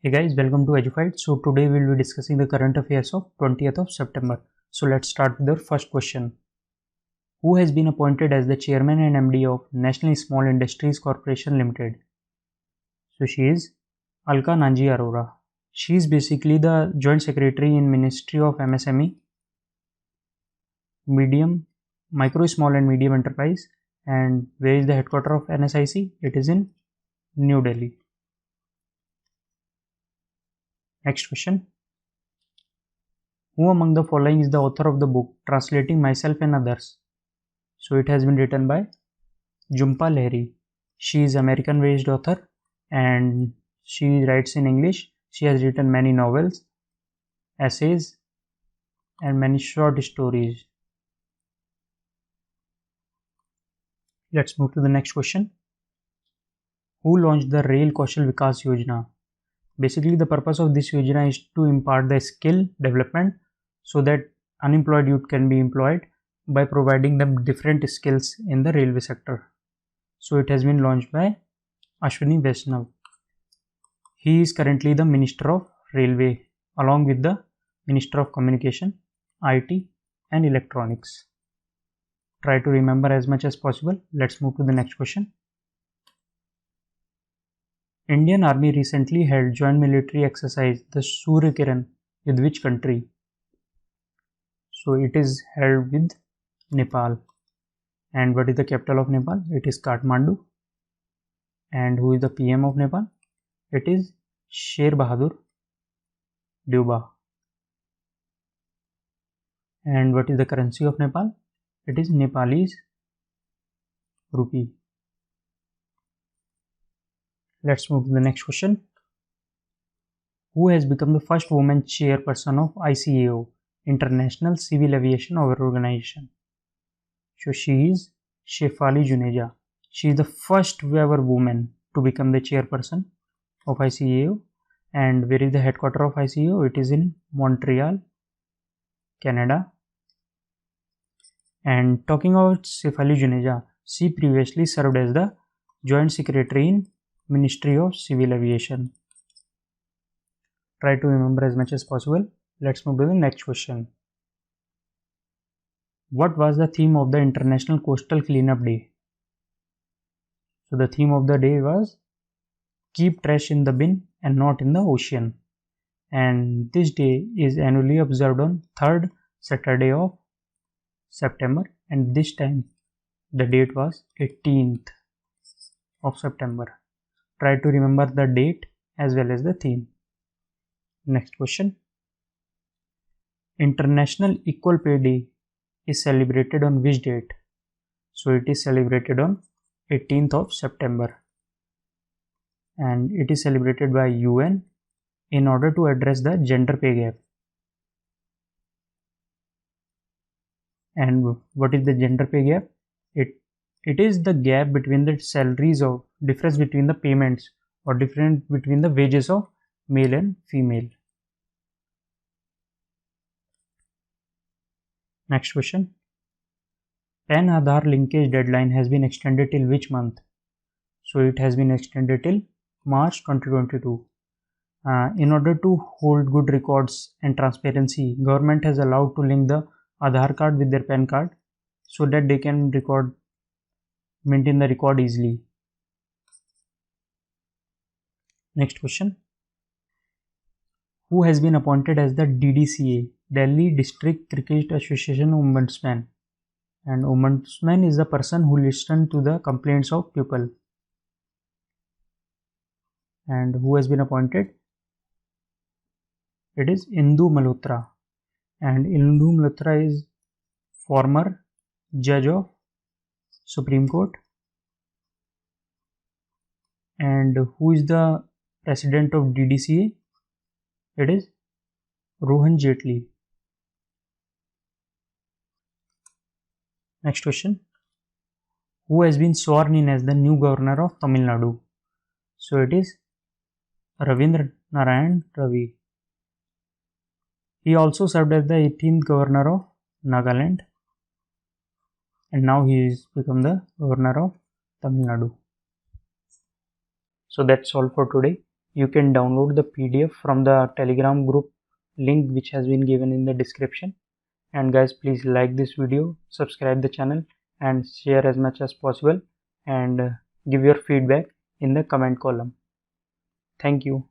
Hey guys, welcome to Edufied. So today we'll be discussing the current affairs of 20th of September. So let's start with the first question. Who has been appointed as the chairman and MD of National Small Industries Corporation Limited? So she is Alka Nanji Arora. She is basically the joint secretary in Ministry of MSME, Medium, Micro, Small and Medium Enterprise. And where is the headquarter of NSIC? It is in New Delhi. Next question. Who among the following is the author of the book Translating Myself and Others? So it has been written by Jhumpa Lahiri. She is American-based author and she writes in English. She has written many novels, essays, and many short stories. Let's move to the next question. Who launched the Rail Kaushal Vikas Yojana? Basically, the purpose of this Yojana is to impart the skill development so that unemployed youth can be employed by providing them different skills in the railway sector. So it has been launched by Ashwini Vaishnav. He is currently the Minister of Railway along with the Minister of Communication, IT and Electronics. Try to remember as much as possible. Let's move to the next question. Indian Army recently held joint military exercise the Surya Kiran with which country? So it is held with Nepal. And what is the capital of Nepal? It is Kathmandu. And who is the PM of Nepal? It is Sher Bahadur Deuba. And what is the currency of Nepal? It is Nepalese rupee. Let's move to the next question. Who has become the first woman chairperson of ICAO, International Civil Aviation Organization? So she is Shefali Juneja. She is the first ever woman to become the chairperson of ICAO. And where is the headquarters of ICAO? It is in Montreal, Canada. And talking about Shefali Juneja, she previously served as the Joint Secretary in Ministry of Civil Aviation. Try to remember as much as possible. Let's move to the next question. What was the theme of the International Coastal Cleanup Day? So the theme of the day was Keep Trash in the Bin and Not in the Ocean. And this day is annually observed on 3rd Saturday of September, and this time the date was 18th of September. Try to remember the date as well as the theme. Next question. International Equal Pay Day is celebrated on which date? So it is celebrated on 18th of September. And it is celebrated by UN in order to address the gender pay gap. And what is the gender pay gap? It is the gap between the salaries of difference between the payments or difference between the wages of male and female. Next question. PAN Aadhaar linkage deadline has been extended till which month? So it has been extended till March 2022. In order to hold good records and transparency, government has allowed to link the Aadhaar card with their PAN card so that they can maintain the record easily. Next question. Who has been appointed as the DDCA, Delhi District Cricket Association Ombudsman? And Ombudsman is the person who listens to the complaints of people. And who has been appointed? It is Indu Malhotra. And Indu Malhotra is former judge of Supreme Court. And who is the president of DDCA? It is Rohan Jetli. Next question. Who has been sworn in as the new governor of Tamil Nadu? So it is Ravindra Narayan Ravi. He also served as the 18th governor of Nagaland. And now he has become the governor of Tamil Nadu. So that's all for today. You can download the PDF from the Telegram group link which has been given in the description. And guys, please like this video, subscribe the channel and share as much as possible, and give your feedback in the comment column. Thank you.